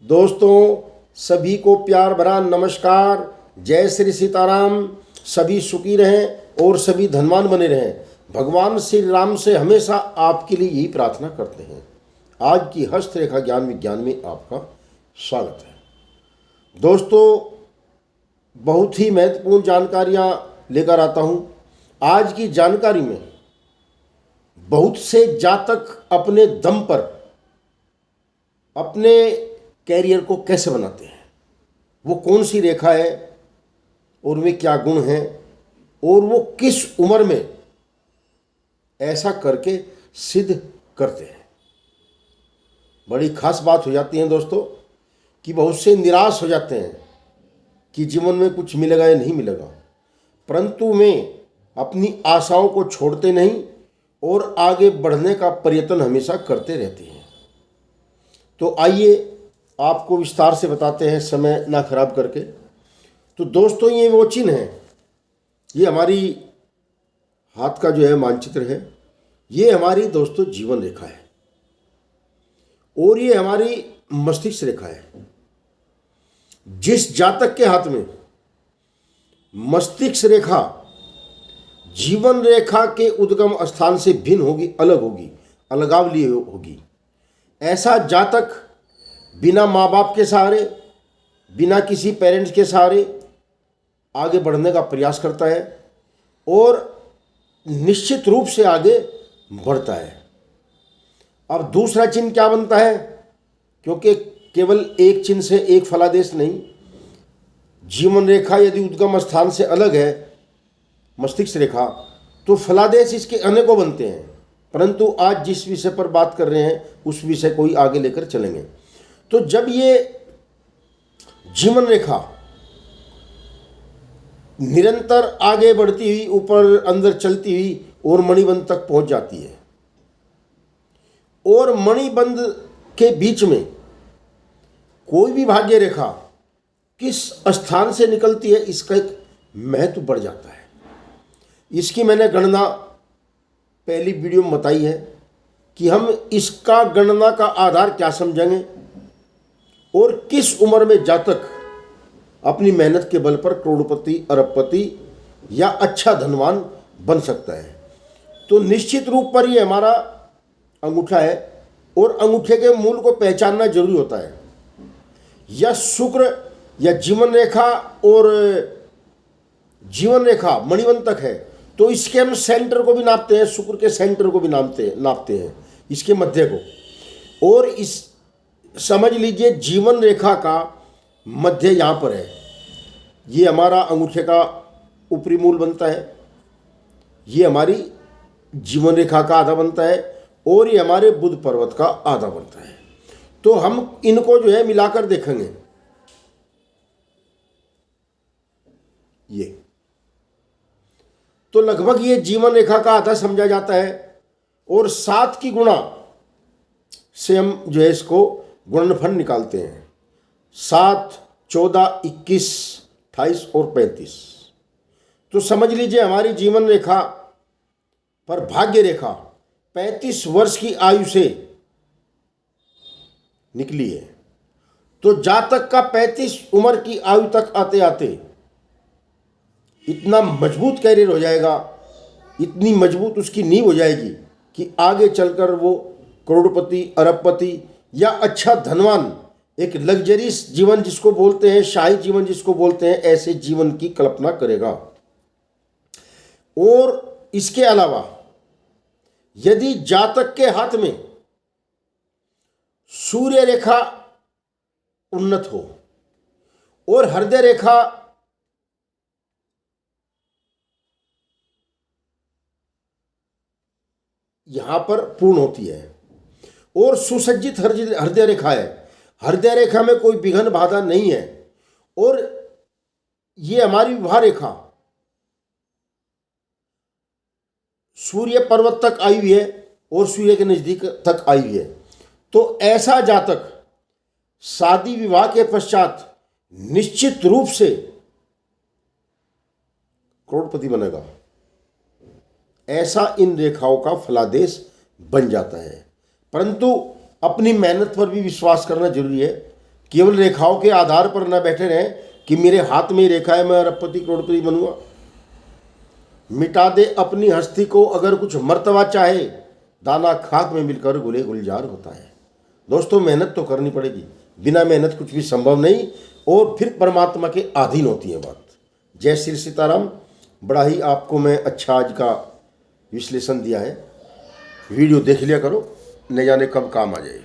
दोस्तों सभी को प्यार भरा नमस्कार। जय श्री सीताराम। सभी सुखी रहें और सभी धनवान बने रहें। भगवान श्री राम से हमेशा आपके लिए यही प्रार्थना करते हैं। आज की हस्तरेखा ज्ञान विज्ञान में आपका स्वागत है। दोस्तों बहुत ही महत्वपूर्ण जानकारियां लेकर आता हूं। आज की जानकारी में बहुत से जातक अपने दम पर अपने कैरियर को कैसे बनाते हैं, वो कौन सी रेखा है और वे क्या गुण हैं और वो किस उम्र में ऐसा करके सिद्ध करते हैं। बड़ी खास बात हो जाती है दोस्तों कि बहुत से निराश हो जाते हैं कि जीवन में कुछ मिलेगा या नहीं मिलेगा, परंतु वे अपनी आशाओं को छोड़ते नहीं और आगे बढ़ने का प्रयत्न हमेशा करते रहते हैं। तो आइए आपको विस्तार से बताते हैं, समय ना खराब करके। तो दोस्तों ये वो चिन्ह है, ये हमारी हाथ का जो है मानचित्र है, ये हमारी दोस्तों जीवन रेखा है और ये हमारी मस्तिष्क रेखा है। जिस जातक के हाथ में मस्तिष्क रेखा जीवन रेखा के उद्गम स्थान से भिन्न होगी, अलग होगी, अलगाव लिए होगी, ऐसा जातक बिना माँ बाप के सहारे, बिना किसी पेरेंट्स के सहारे आगे बढ़ने का प्रयास करता है और निश्चित रूप से आगे बढ़ता है। अब दूसरा चिन्ह क्या बनता है, क्योंकि केवल एक चिन्ह से एक फलादेश नहीं, जीवन रेखा यदि उद्गम स्थान से अलग है मस्तिष्क रेखा, तो फलादेश इसके अनेकों बनते हैं। परंतु आज जिस विषय पर बात कर रहे हैं उस विषय को ही आगे लेकर चलेंगे। तो जब ये जीवन रेखा निरंतर आगे बढ़ती हुई ऊपर अंदर चलती हुई और मणिबंध तक पहुंच जाती है और मणिबंध के बीच में कोई भी भाग्य रेखा किस स्थान से निकलती है, इसका एक महत्व बढ़ जाता है। इसकी मैंने गणना पहली वीडियो में बताई है कि हम इसका गणना का आधार क्या समझेंगे और किस उम्र में जातक अपनी मेहनत के बल पर करोड़पति, अरबपति या अच्छा धनवान बन सकता है। तो निश्चित रूप पर ये हमारा अंगूठा है और अंगूठे के मूल को पहचानना जरूरी होता है। या शुक्र या जीवन रेखा और जीवन रेखा मणिबंध तक है तो इसके हम सेंटर को भी नापते हैं, शुक्र के सेंटर को भी नापते हैं, इसके मध्य को। और इस समझ लीजिए जीवन रेखा का मध्य यहाँ पर है, ये हमारा अंगूठे का ऊपरी मूल बनता है, ये हमारी जीवन रेखा का आधा बनता है और ये हमारे बुध पर्वत का आधा बनता है। तो हम इनको जो है मिलाकर देखेंगे। ये तो लगभग ये जीवन रेखा का आधा समझा जाता है और 7 की गुणा से हम जो है इसको गुणनफल निकालते हैं। 7, 14, 21, 28 और 35। तो समझ लीजिए हमारी जीवन रेखा पर भाग्य रेखा 35 वर्ष की आयु से निकली है। तो जातक का 35 उम्र की आयु तक आते आते इतना मजबूत कैरियर हो जाएगा, इतनी मजबूत उसकी नींव हो जाएगी कि आगे चलकर वो करोड़पति, अरबपति या अच्छा धनवान, एक लग्जरीज जीवन जिसको बोलते हैं, शाही जीवन जिसको बोलते हैं, ऐसे जीवन की कल्पना करेगा। और इसके अलावा यदि जातक के हाथ में सूर्य रेखा उन्नत हो और हृदय रेखा यहां पर पूर्ण होती है और सुसज्जित हृदय रेखा है, हृदय रेखा में कोई विघ्न बाधा नहीं है और ये हमारी विवाह रेखा सूर्य पर्वत तक आई हुई है और सूर्य के नजदीक तक आई हुई है, तो ऐसा जातक शादी विवाह के पश्चात निश्चित रूप से करोड़पति बनेगा। ऐसा इन रेखाओं का फलादेश बन जाता है। परंतु अपनी मेहनत पर भी विश्वास करना जरूरी है, केवल रेखाओं के आधार पर न बैठे रहें कि मेरे हाथ में ही रेखा है, मैं अरबपति करोड़पति बनूंगा। मिटा दे अपनी हस्ती को अगर कुछ मर्तबा चाहे, दाना खाक में मिलकर गुले गुलजार होता है। दोस्तों, मेहनत तो करनी पड़ेगी, बिना मेहनत कुछ भी संभव नहीं, और फिर परमात्मा के अधीन होती है बात। जय श्री सीताराम। बड़ा ही आपको मैं अच्छा आज का विश्लेषण दिया है, वीडियो देख लिया करो, न जाने कब काम आ जाए।